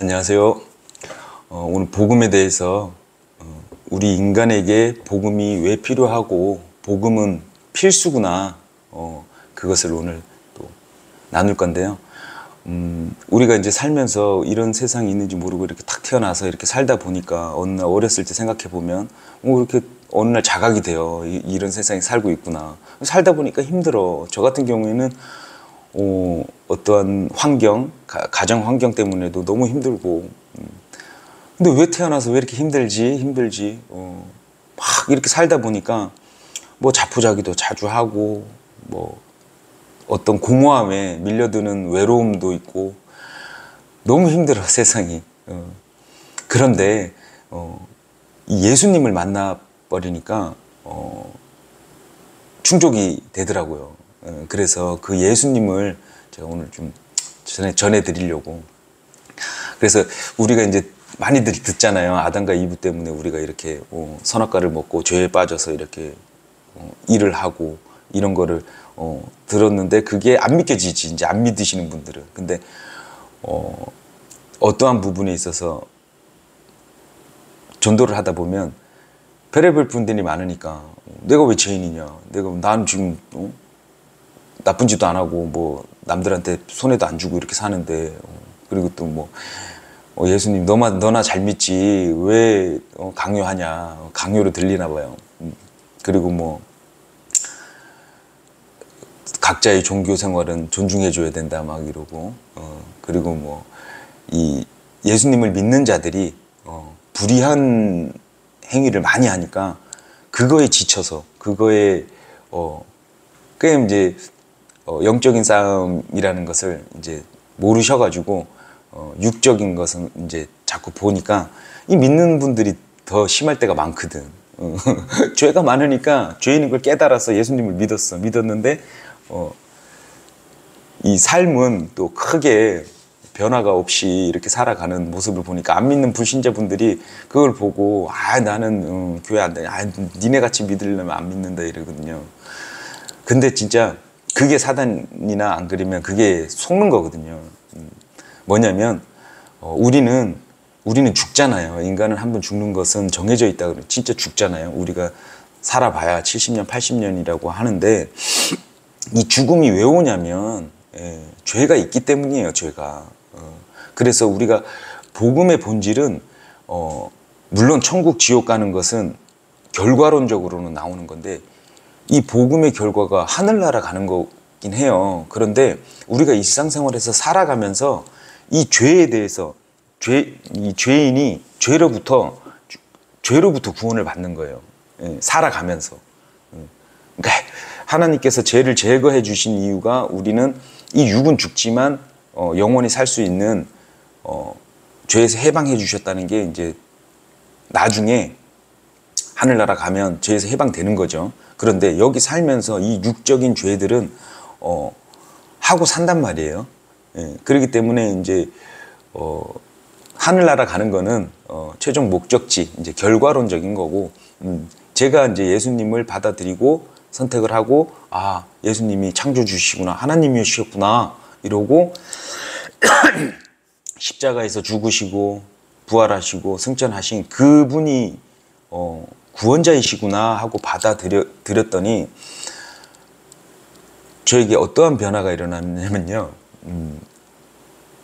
안녕하세요. 오늘 복음에 대해서 우리 인간에게 복음이 왜 필요하고 복음은 필수구나 그것을 오늘 또 나눌 건데요. 우리가 이제 살면서 이런 세상이 있는지 모르고 이렇게 탁 태어나서 이렇게 살다 보니까 어느 날 어렸을 때 생각해 보면 이렇게 어느 날 자각이 돼요. 이런 세상에 살고 있구나. 살다 보니까 힘들어. 저 같은 경우에는 어떠한 환경, 가정 환경 때문에도 너무 힘들고, 근데 왜 태어나서 왜 이렇게 힘들지? 막 이렇게 살다 보니까 뭐 자포자기도 자주 하고, 뭐 어떤 공허함에 밀려드는 외로움도 있고, 너무 힘들어, 세상이. 그런데, 이 예수님을 만나버리니까, 충족이 되더라고요. 그래서 그 예수님을 제가 오늘 좀 전해드리려고. 그래서 우리가 이제 많이들 듣잖아요. 아담과 이브 때문에 우리가 이렇게 선악과를 먹고 죄에 빠져서 이렇게 일을 하고 이런 거를 들었는데 그게 안 믿겨지지. 이제 안 믿으시는 분들은. 근데 어떠한 부분에 있어서 전도를 하다 보면 별의별 분들이 많으니까 내가 왜 죄인이냐. 난 지금 나쁜 짓도 안 하고 뭐 남들한테 손해도 안 주고 이렇게 사는데 그리고 또 뭐 예수님 너나 잘 믿지 왜 강요하냐. 강요로 들리나 봐요. 그리고 뭐 각자의 종교 생활은 존중해 줘야 된다 막 이러고 그리고 뭐 이 예수님을 믿는 자들이 불의한 행위를 많이 하니까 그거에 지쳐서 그거에 꽤 이제 영적인 싸움이라는 것을 이제 모르셔가지고 육적인 것은 이제 자꾸 보니까 이 믿는 분들이 더 심할 때가 많거든. 죄가 많으니까 죄인인 걸 깨달아서 예수님을 믿었는데 이 삶은 또 크게 변화가 없이 이렇게 살아가는 모습을 보니까 안 믿는 불신자분들이 그걸 보고 나는 교회 안 다녀. 니네 같이 믿으려면 안 믿는다 이러거든요. 근데 진짜 그게 사단이나 안 그러면 그게 속는 거거든요. 뭐냐면 우리는 죽잖아요. 인간은 한 번 죽는 것은 정해져 있다 그러면 진짜 죽잖아요. 우리가 살아봐야 70년, 80년이라고 하는데 이 죽음이 왜 오냐면 죄가 있기 때문이에요. 죄가. 그래서 우리가 복음의 본질은 물론 천국, 지옥 가는 것은 결과론적으로는 나오는 건데 이 복음의 결과가 하늘나라 가는 거긴 해요. 그런데 우리가 일상생활에서 살아가면서 이 죄에 대해서 이 죄인이 죄로부터 구원을 받는 거예요. 살아가면서. 그러니까 하나님께서 죄를 제거해 주신 이유가 우리는 이 육은 죽지만 영원히 살 수 있는 죄에서 해방해 주셨다는 게 이제 나중에 하늘나라 가면 죄에서 해방되는 거죠. 그런데 여기 살면서 이 육적인 죄들은 하고 산단 말이에요. 그렇기 때문에 이제 하늘나라 가는 거는 최종 목적지, 이제 결과론적인 거고 제가 이제 예수님을 받아들이고 선택을 하고 예수님이 창조주시구나, 하나님이시구나 이러고 십자가에서 죽으시고 부활하시고 승천하신 그분이 구원자이시구나 하고 받아들였더니 저에게 어떠한 변화가 일어났냐면요.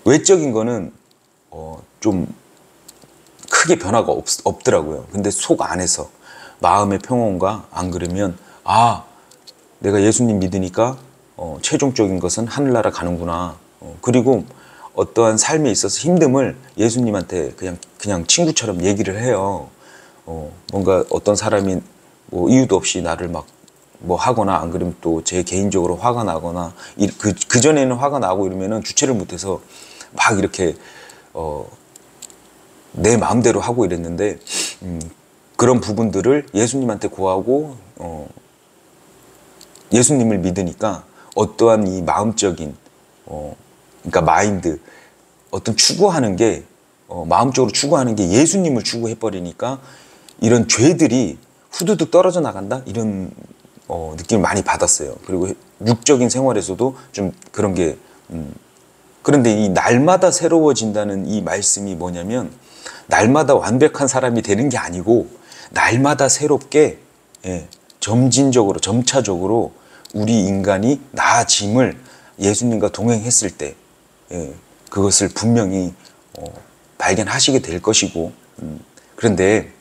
외적인 거는 좀 크게 변화가 없더라고요. 근데 속 안에서 마음의 평온과 안 그러면 내가 예수님 믿으니까 최종적인 것은 하늘나라 가는구나. 그리고 어떠한 삶에 있어서 힘듦을 예수님한테 그냥 친구처럼 얘기를 해요. 뭔가 어떤 사람이 뭐 이유도 없이 나를 막 뭐 하거나 안 그러면 또 제 개인적으로 화가 나거나 그 전에는 화가 나고 이러면은 주체를 못해서 막 이렇게 내 마음대로 하고 이랬는데 그런 부분들을 예수님한테 고하고 예수님을 믿으니까 어떠한 이 마음적인 그러니까 마인드 어떤 추구하는 게 마음적으로 추구하는 게 예수님을 추구해버리니까 이런 죄들이 후두둑 떨어져 나간다 이런 느낌을 많이 받았어요. 그리고 육적인 생활에서도 좀 그런 게 그런데 이 날마다 새로워진다는 이 말씀이 뭐냐면 날마다 완벽한 사람이 되는 게 아니고 날마다 새롭게 점진적으로 점차적으로 우리 인간이 나아짐을 예수님과 동행했을 때 그것을 분명히 발견하시게 될 것이고 그런데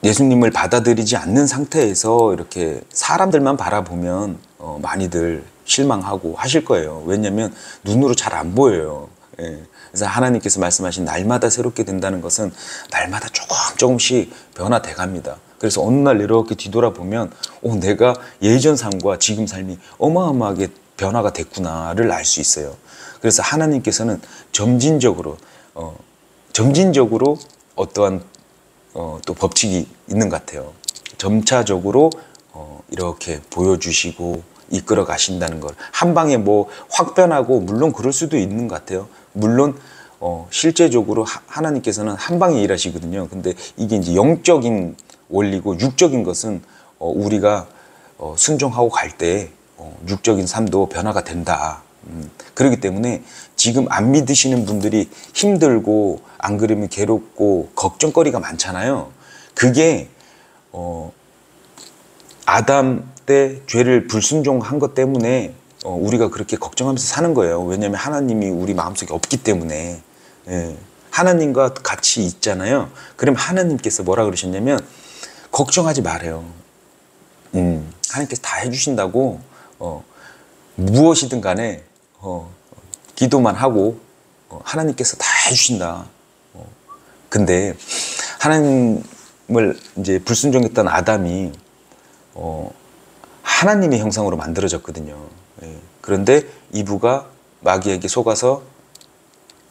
예수님을 받아들이지 않는 상태에서 이렇게 사람들만 바라보면 많이들 실망하고 하실 거예요. 왜냐하면 눈으로 잘 안 보여요. 그래서 하나님께서 말씀하신 날마다 새롭게 된다는 것은 날마다 조금씩 변화돼 갑니다. 그래서 어느 날 이렇게 뒤돌아보면 내가 예전 삶과 지금 삶이 어마어마하게 변화가 됐구나를 알 수 있어요. 그래서 하나님께서는 점진적으로 어떠한 또 법칙이 있는 것 같아요. 점차적으로 이렇게 보여주시고 이끌어 가신다는 걸 한 방에 뭐 확 변하고 물론 그럴 수도 있는 것 같아요. 물론 실제적으로 하나님께서는 한 방에 일하시거든요. 근데 이게 이제 영적인 원리고 육적인 것은 우리가 순종하고 갈 때 육적인 삶도 변화가 된다. 그렇기 때문에 지금 안 믿으시는 분들이 힘들고 안 그러면 괴롭고 걱정거리가 많잖아요. 그게 아담 때 죄를 불순종한 것 때문에 우리가 그렇게 걱정하면서 사는 거예요. 왜냐하면 하나님이 우리 마음속에 없기 때문에. 하나님과 같이 있잖아요. 그럼 하나님께서 뭐라 그러셨냐면 걱정하지 말아요. 하나님께서 다 해주신다고 무엇이든 간에 기도만 하고 하나님께서 다 해주신다. 근데 하나님을 이제 불순종했던 아담이 하나님의 형상으로 만들어졌거든요. 그런데 이브가 마귀에게 속아서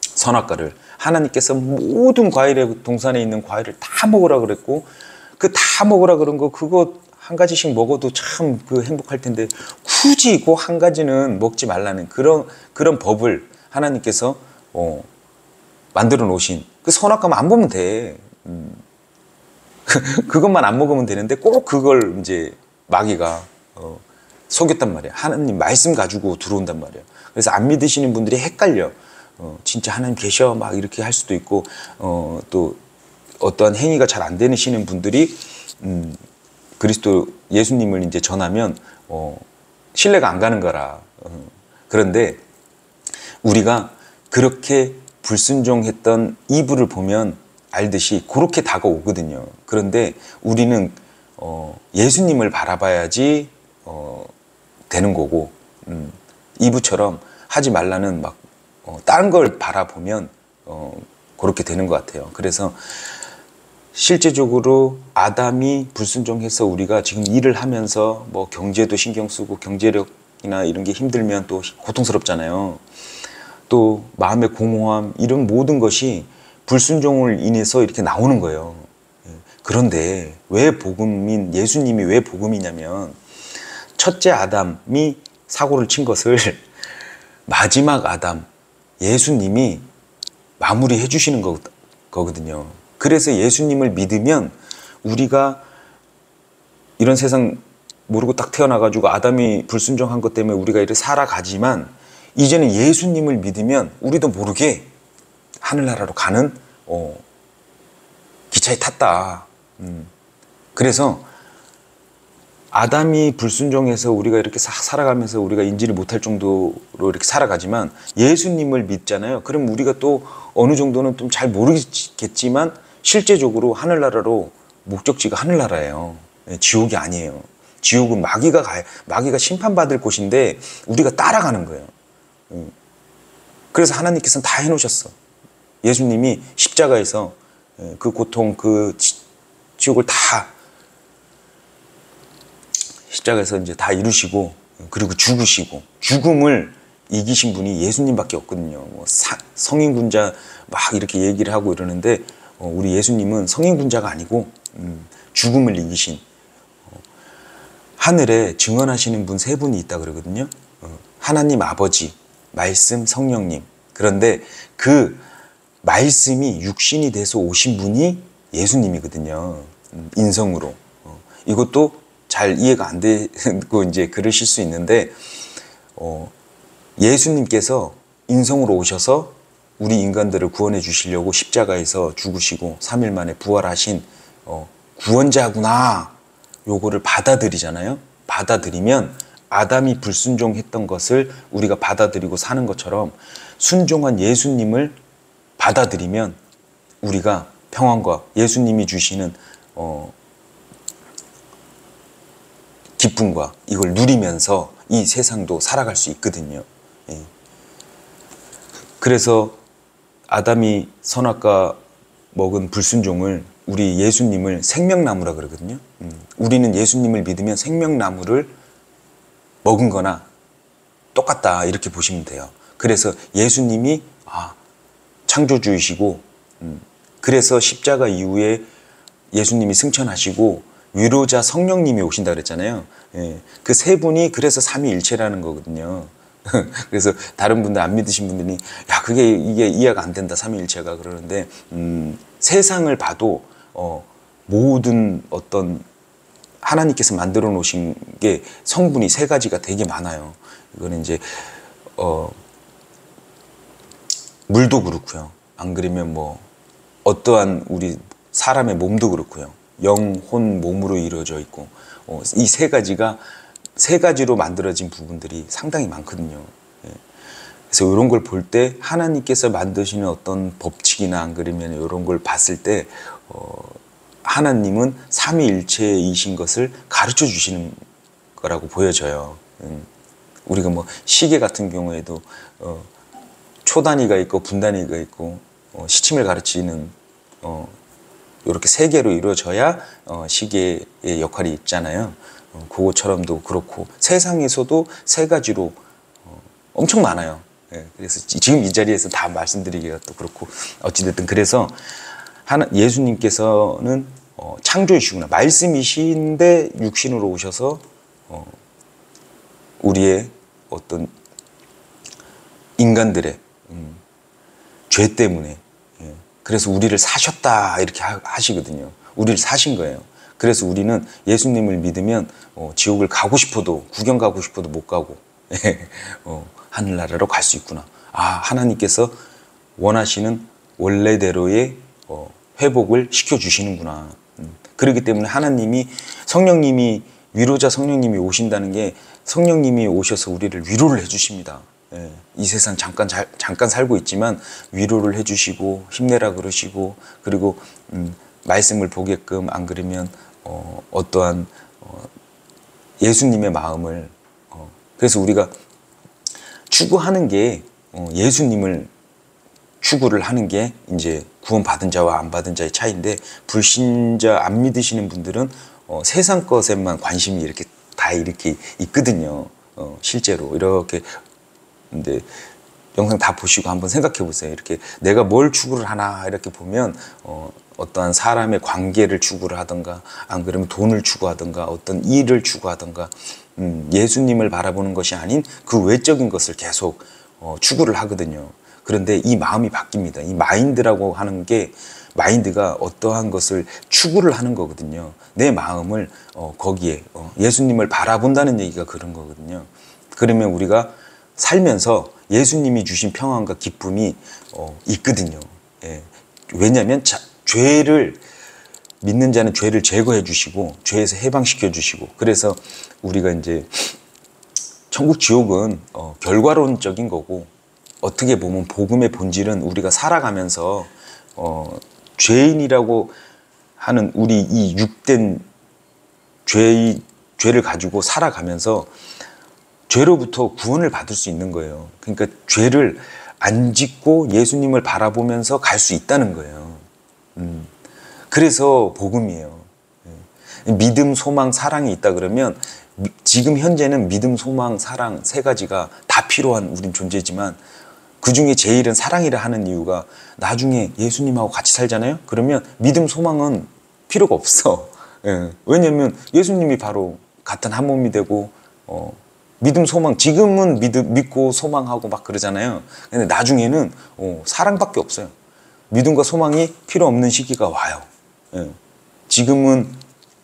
선악과를 하나님께서 모든 과일의 동산에 있는 과일을 다 먹으라 그랬고 그 다 먹으라 그런 거 그거 한 가지씩 먹어도 참 그 행복할 텐데 굳이 그 한 가지는 먹지 말라는 그런 법을 하나님께서 만들어 놓으신 그 선악과만 안 보면 돼. 그것만 안 먹으면 되는데 꼭 그걸 이제 마귀가 속였단 말이야. 하나님 말씀 가지고 들어온단 말이야. 그래서 안 믿으시는 분들이 헷갈려. 진짜 하나님 계셔 막 이렇게 할 수도 있고 또 어떠한 행위가 잘 안 되시는 분들이 그리스도 예수님을 이제 전하면 신뢰가 안 가는 거라. 그런데 우리가 그렇게 불순종했던 이브를 보면 알듯이 그렇게 다가오거든요. 그런데 우리는 예수님을 바라봐야지 되는 거고 이브처럼 하지 말라는 막 다른 걸 바라보면 그렇게 되는 것 같아요. 그래서 실제적으로 아담이 불순종해서 우리가 지금 일을 하면서 뭐 경제도 신경 쓰고 경제력이나 이런 게 힘들면 또 고통스럽잖아요. 또 마음의 공허함 이런 모든 것이 불순종을 인해서 이렇게 나오는 거예요. 그런데 왜 복음인 예수님이 왜 복음이냐면 첫째 아담이 사고를 친 것을 마지막 아담 예수님이 마무리해 주시는 거거든요. 그래서 예수님을 믿으면 우리가 이런 세상 모르고 딱 태어나가지고 아담이 불순종한 것 때문에 우리가 이렇게 살아가지만 이제는 예수님을 믿으면 우리도 모르게 하늘나라로 가는 기차에 탔다. 그래서 아담이 불순종해서 우리가 이렇게 살아가면서 우리가 인지를 못할 정도로 이렇게 살아가지만 예수님을 믿잖아요. 그럼 우리가 또 어느 정도는 좀 잘 모르겠지만 실제적으로 하늘나라로 목적지가 하늘나라예요. 지옥이 아니에요. 지옥은 마귀가 심판받을 곳인데 우리가 따라가는 거예요. 그래서 하나님께서는 다 해놓으셨어. 예수님이 십자가에서 그 고통, 그 지옥을 다 십자가에서 이제 다 이루시고 그리고 죽으시고 죽음을 이기신 분이 예수님밖에 없거든요. 뭐 성인군자 막 이렇게 얘기를 하고 이러는데 우리 예수님은 성인군자가 아니고 죽음을 이기신 하늘에 증언하시는 분 세 분이 있다 그러거든요. 하나님 아버지, 말씀, 성령님. 그런데 그 말씀이 육신이 돼서 오신 분이 예수님이거든요. 인성으로. 이것도 잘 이해가 안 되고 이제 그러실 수 있는데 예수님께서 인성으로 오셔서 우리 인간들을 구원해 주시려고 십자가에서 죽으시고 3일 만에 부활하신 구원자구나. 요거를 받아들이잖아요. 받아들이면 아담이 불순종했던 것을 우리가 받아들이고 사는 것처럼 순종한 예수님을 받아들이면 우리가 평안과 예수님이 주시는 기쁨과 이걸 누리면서 이 세상도 살아갈 수 있거든요. 예. 그래서 아담이 선악과 먹은 불순종을 우리 예수님을 생명나무라 그러거든요. 우리는 예수님을 믿으면 생명나무를 먹은 거나 똑같다 이렇게 보시면 돼요. 그래서 예수님이 창조주이시고 그래서 십자가 이후에 예수님이 승천하시고 위로자 성령님이 오신다 그랬잖아요. 예. 그 세 분이 그래서 삼위일체라는 거거든요. 그래서 다른 분들 안 믿으신 분들이 야 그게 이게 이해가 안 된다 삼위일체가 그러는데 세상을 봐도 모든 어떤 하나님께서 만들어 놓으신 게 성분이 세 가지가 되게 많아요. 이거는 이제 물도 그렇고요. 안 그러면 뭐 어떠한 우리 사람의 몸도 그렇고요. 영, 혼, 몸으로 이루어져 있고 이 세 가지가 세 가지로 만들어진 부분들이 상당히 많거든요. 예. 그래서 이런 걸 볼 때 하나님께서 만드시는 어떤 법칙이나 안 그러면 이런 걸 봤을 때 하나님은 삼위일체이신 것을 가르쳐 주시는 거라고 보여져요. 우리가 뭐 시계 같은 경우에도 초단위가 있고 분단위가 있고 시침을 가르치는 이렇게 세 개로 이루어져야 시계의 역할이 있잖아요. 그것처럼도 그렇고 세상에서도 세 가지로 엄청 많아요. 예, 그래서 지금 이 자리에서 다 말씀드리기가 또 그렇고 어찌됐든 그래서 예수님께서는 창조이시구나 말씀이신데 육신으로 오셔서 우리의 어떤 인간들의 죄 때문에 그래서 우리를 사셨다 이렇게 하시거든요. 우리를 사신 거예요. 그래서 우리는 예수님을 믿으면 지옥을 가고 싶어도 구경 가고 싶어도 못 가고 하늘나라로 갈 수 있구나. 하나님께서 원하시는 원래대로의 회복을 시켜주시는구나. 그렇기 때문에 하나님이 성령님이 위로자 성령님이 오신다는 게 성령님이 오셔서 우리를 위로를 해주십니다. 이 세상 잠깐 살고 있지만 위로를 해주시고 힘내라 그러시고 그리고 말씀을 보게끔 안 그러면 어떠한 예수님의 마음을 그래서 우리가 추구하는 게 예수님을 추구를 하는 게 이제 구원받은 자와 안 받은 자의 차이인데 불신자 안 믿으시는 분들은 세상 것에만 관심이 이렇게 다 이렇게 있거든요. 실제로 이렇게 근데 영상 다 보시고 한번 생각해 보세요. 이렇게 내가 뭘 추구를 하나 이렇게 보면 어떠한 사람의 관계를 추구를 하던가 안 그러면 돈을 추구하던가 어떤 일을 추구하던가 예수님을 바라보는 것이 아닌 그 외적인 것을 계속 추구를 하거든요. 그런데 이 마음이 바뀝니다. 이 마인드라고 하는 게 마인드가 어떠한 것을 추구를 하는 거거든요. 내 마음을 거기에 예수님을 바라본다는 얘기가 그런 거거든요. 그러면 우리가 살면서 예수님이 주신 평안과 기쁨이 있거든요. 예. 왜냐하면 죄를 믿는 자는 죄를 제거해 주시고 죄에서 해방시켜 주시고 그래서 우리가 이제 천국 지옥은 결과론적인 거고 어떻게 보면 복음의 본질은 우리가 살아가면서 죄인이라고 하는 우리 이 육된 죄를 가지고 살아가면서 죄로부터 구원을 받을 수 있는 거예요. 그러니까 죄를 안 짓고 예수님을 바라보면서 갈 수 있다는 거예요. 그래서 복음이에요. 믿음, 소망, 사랑이 있다 그러면 지금 현재는 믿음, 소망, 사랑 세 가지가 다 필요한 우린 존재지만 그 중에 제일은 사랑이라 하는 이유가 나중에 예수님하고 같이 살잖아요. 그러면 믿음, 소망은 필요가 없어. 왜냐하면 예수님이 바로 같은 한 몸이 되고 믿음, 소망 지금은 믿고 소망하고 막 그러잖아요. 근데 나중에는 사랑밖에 없어요. 믿음과 소망이 필요 없는 시기가 와요. 지금은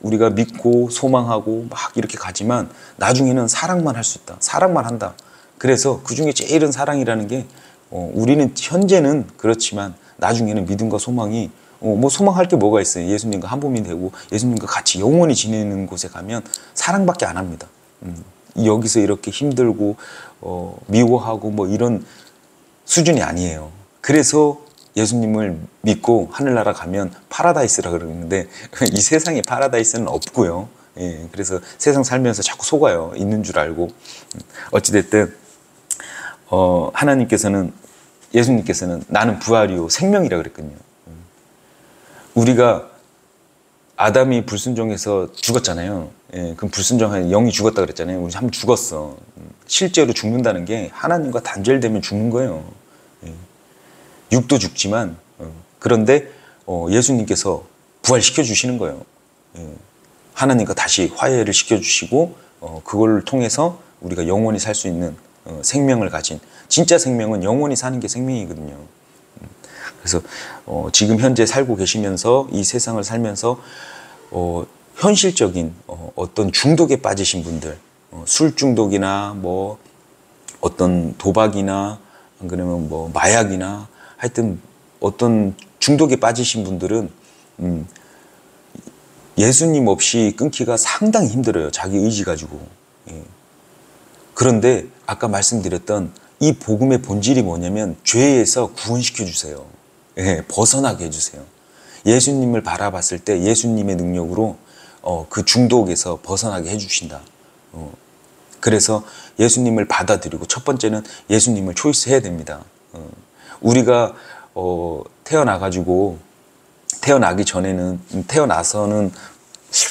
우리가 믿고 소망하고 막 이렇게 가지만 나중에는 사랑만 할 수 있다. 사랑만 한다. 그래서 그 중에 제일은 사랑이라는 게 우리는 현재는 그렇지만 나중에는 믿음과 소망이 뭐 소망할 게 뭐가 있어요. 예수님과 한 몸이 되고 예수님과 같이 영원히 지내는 곳에 가면 사랑밖에 안 합니다. 여기서 이렇게 힘들고 미워하고 뭐 이런 수준이 아니에요. 그래서 예수님을 믿고 하늘나라 가면 파라다이스라 그러는데 이 세상에 파라다이스는 없고요. 예, 그래서 세상 살면서 자꾸 속아요. 있는 줄 알고. 어찌됐든 하나님께서는, 예수님께서는 나는 부활이요 생명이라 그랬거든요. 우리가 아담이 불순종해서 죽었잖아요. 예, 그럼 불순종한 영이 죽었다 그랬잖아요. 우리 한번 죽었어. 실제로 죽는다는 게 하나님과 단절되면 죽는 거예요. 예. 육도 죽지만 그런데 예수님께서 부활시켜 주시는 거예요. 예. 하나님과 다시 화해를 시켜주시고 그걸 통해서 우리가 영원히 살 수 있는 생명을 가진, 진짜 생명은 영원히 사는 게 생명이거든요. 그래서 지금 현재 살고 계시면서 이 세상을 살면서 현실적인 어떤 중독에 빠지신 분들, 술 중독이나 뭐 어떤 도박이나 안 그러면 뭐 마약이나 하여튼 어떤 중독에 빠지신 분들은 예수님 없이 끊기가 상당히 힘들어요. 자기 의지 가지고. 예. 그런데 아까 말씀드렸던 이 복음의 본질이 뭐냐면 죄에서 구원시켜 주세요. 예, 벗어나게 해주세요. 예수님을 바라봤을 때 예수님의 능력으로 그 중독에서 벗어나게 해주신다. 그래서 예수님을 받아들이고 첫 번째는 예수님을 초이스해야 됩니다. 우리가 태어나기 전에는, 태어나서는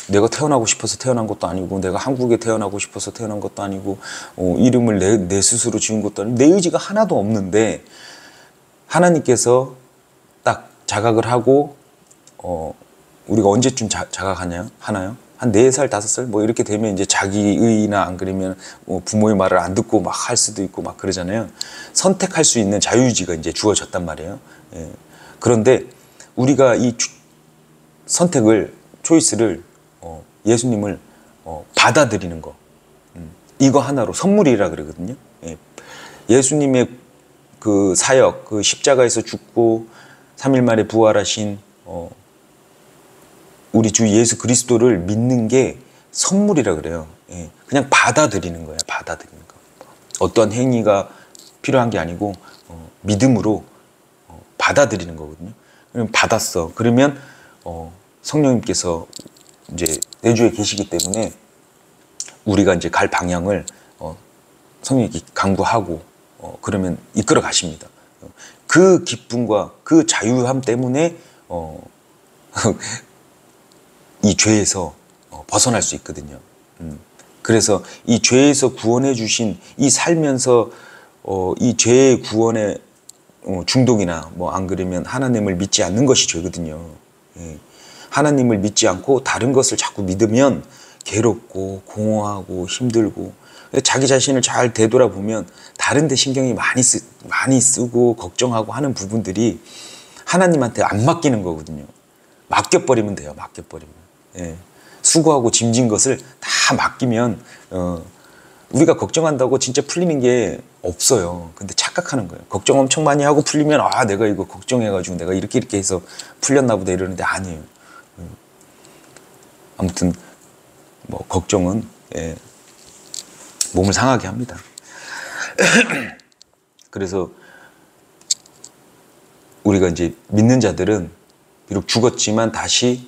내가 태어나고 싶어서 태어난 것도 아니고 내가 한국에 태어나고 싶어서 태어난 것도 아니고 이름을 내 스스로 지은 것도 아니고 내 의지가 하나도 없는데 하나님께서 딱 자각을 하고 우리가 언제쯤 자각하나요? 한 4살, 5살 뭐 이렇게 되면 이제 자기의나 안 그러면 부모의 말을 안 듣고 막 할 수도 있고 막 그러잖아요. 선택할 수 있는 자유의지가 이제 주어졌단 말이에요. 예. 그런데 우리가 이 선택을, 초이스를 예수님을 받아들이는 거, 이거 하나로 선물이라 그러거든요. 예. 예수님의 그 사역, 그 십자가에서 죽고 3일 만에 부활하신 우리 주 예수 그리스도를 믿는 게 선물이라 그래요. 예. 그냥 받아들이는 거예요. 받아들이는 거. 어떠한 행위가 필요한 게 아니고 믿음으로 받아들이는 거거든요. 그럼 받았어. 그러면 성령님께서 이제 내주에 계시기 때문에 우리가 이제 갈 방향을 성령님께 간구하고 그러면 이끌어 가십니다. 그 기쁨과 그 자유함 때문에 이 죄에서 벗어날 수 있거든요. 그래서 이 죄에서 구원해 주신 이 살면서 이 죄의 구원의 중독이나 뭐 안 그러면 하나님을 믿지 않는 것이 죄거든요. 예. 하나님을 믿지 않고 다른 것을 자꾸 믿으면 괴롭고 공허하고 힘들고 자기 자신을 잘 되돌아보면 다른 데 신경이 많이 쓰고 걱정하고 하는 부분들이 하나님한테 안 맡기는 거거든요. 맡겨버리면 돼요. 맡겨버리면. 예. 수고하고 짐진 것을 다 맡기면 우리가 걱정한다고 진짜 풀리는 게 없어요. 근데 착각하는 거예요. 걱정 엄청 많이 하고 풀리면 내가 이거 걱정해가지고 내가 이렇게 해서 풀렸나 보다 이러는데 아니에요. 아무튼 뭐 걱정은 몸을 상하게 합니다. 그래서 우리가 이제 믿는 자들은 비록 죽었지만 다시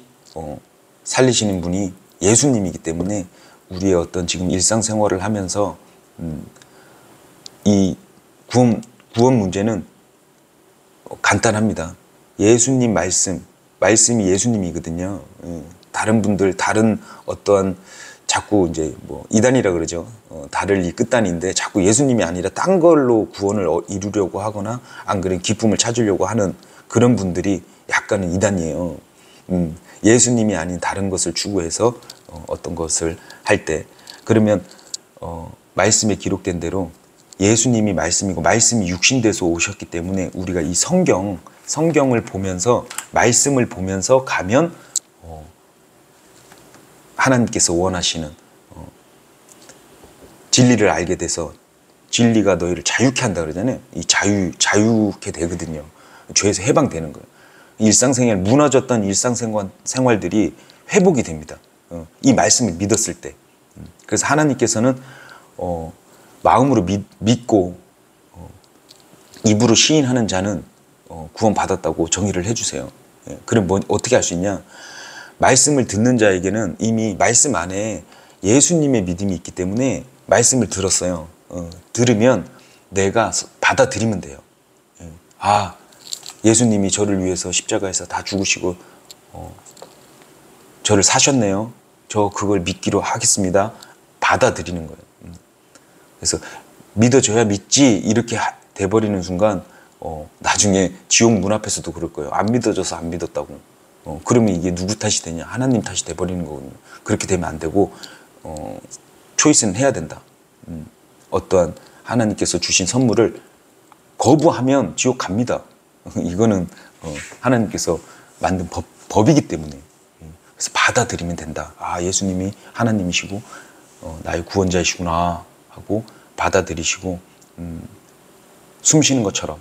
살리시는 분이 예수님이기 때문에 우리의 어떤 지금 일상생활을 하면서 이 구원 문제는 간단합니다. 예수님 말씀이 예수님이거든요. 다른 분들, 다른 어떠한 자꾸 이제 뭐 이단이라 그러죠. 달을 이 끝단인데 자꾸 예수님이 아니라 딴 걸로 구원을 이루려고 하거나 안 그러면 기쁨을 찾으려고 하는 그런 분들이 약간은 이단이에요. 예수님이 아닌 다른 것을 추구해서 어떤 것을 할 때 그러면 말씀에 기록된 대로 예수님이 말씀이고 말씀이 육신돼서 오셨기 때문에 우리가 이 성경을 보면서 말씀을 보면서 가면 하나님께서 원하시는 진리를 알게 돼서 진리가 너희를 자유케 한다 그러잖아요. 이 자유케 되거든요. 죄에서 해방되는 거예요. 일상생활, 무너졌던 일상생활들이 회복이 됩니다. 이 말씀을 믿었을 때. 그래서 하나님께서는 마음으로 믿고 입으로 시인하는 자는 구원받았다고 정의를 해주세요. 그럼 어떻게 할 수 있냐? 말씀을 듣는 자에게는 이미 말씀 안에 예수님의 믿음이 있기 때문에 말씀을 들었어요. 들으면 내가 받아들이면 돼요. 아, 예수님이 저를 위해서 십자가에서 다 죽으시고 저를 사셨네요. 저 그걸 믿기로 하겠습니다. 받아들이는 거예요. 그래서 믿어줘야 믿지 이렇게 돼버리는 순간 나중에 지옥 문 앞에서도 그럴 거예요. 안 믿어져서 안 믿었다고. 그러면 이게 누구 탓이 되냐? 하나님 탓이 돼버리는 거거든요. 그렇게 되면 안 되고 초이스는 해야 된다. 어떠한 하나님께서 주신 선물을 거부하면 지옥 갑니다. 이거는 하나님께서 만든 법이기 때문에. 그래서 받아들이면 된다. 아, 예수님이 하나님이시고 나의 구원자이시구나 하고 받아들이시고 숨 쉬는 것처럼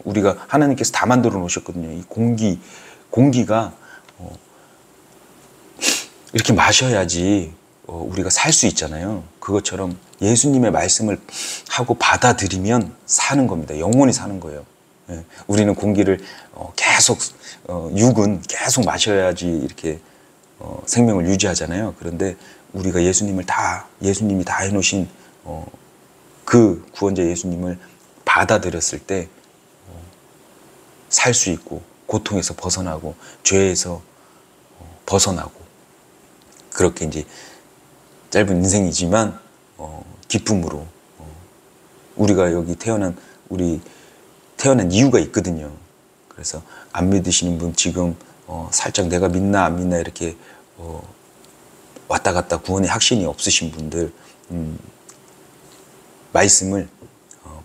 우리가 하나님께서 다 만들어 놓으셨거든요. 이 공기가 이렇게 마셔야지 우리가 살 수 있잖아요. 그것처럼 예수님의 말씀을 하고 받아들이면 사는 겁니다. 영원히 사는 거예요. 우리는 공기를 계속 육은 계속 마셔야지 이렇게 생명을 유지하잖아요. 그런데 우리가 예수님이 다 해놓으신 그 구원자 예수님을 받아들였을 때 살 수 있고 고통에서 벗어나고 죄에서 벗어나고 그렇게 이제 짧은 인생이지만 기쁨으로 우리가 여기 태어난 이유가 있거든요. 그래서 안 믿으시는 분 지금 살짝 내가 믿나 안 믿나 이렇게 왔다 갔다 구원의 확신이 없으신 분들 말씀을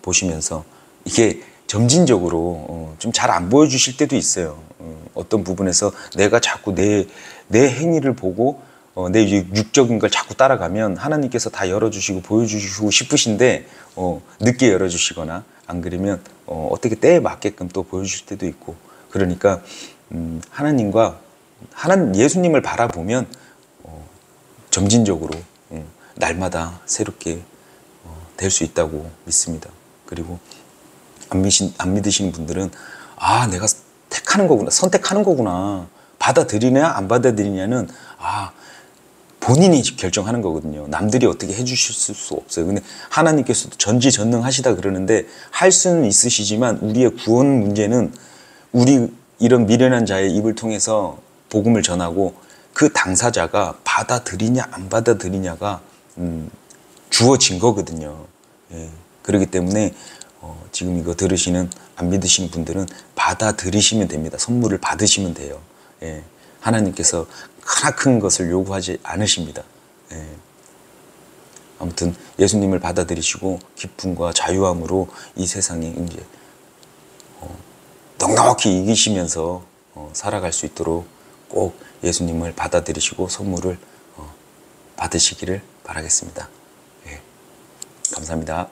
보시면서 이게 점진적으로 좀 잘 안 보여주실 때도 있어요. 어떤 부분에서 내가 자꾸 내 행위를 보고 내 육적인 걸 자꾸 따라가면 하나님께서 다 열어주시고 보여주시고 싶으신데 늦게 열어주시거나 안 그러면 어떻게 때에 맞게끔 또 보여주실 때도 있고 그러니까 예수님을 바라보면 점진적으로 날마다 새롭게 될 수 있다고 믿습니다. 그리고 안 믿으시는 분들은 아, 내가 선택하는 거구나. 받아들이냐 안 받아들이냐는 본인이 결정하는 거거든요. 남들이 어떻게 해주실 수 없어요. 근데 하나님께서도 전지전능하시다 그러는데 할 수는 있으시지만 우리의 구원 문제는 우리 이런 미련한 자의 입을 통해서 복음을 전하고 그 당사자가 받아들이냐 안 받아들이냐가 주어진 거거든요. 그렇기 때문에 지금 이거 들으시는 안 믿으시는 분들은 받아들이시면 됩니다. 선물을 받으시면 돼요. 하나님께서 하나 큰 것을 요구하지 않으십니다. 아무튼 예수님을 받아들이시고 기쁨과 자유함으로 이 세상에 이제 넉넉히 이기시면서 살아갈 수 있도록 꼭 예수님을 받아들이시고 선물을 받으시기를 바라겠습니다. 감사합니다.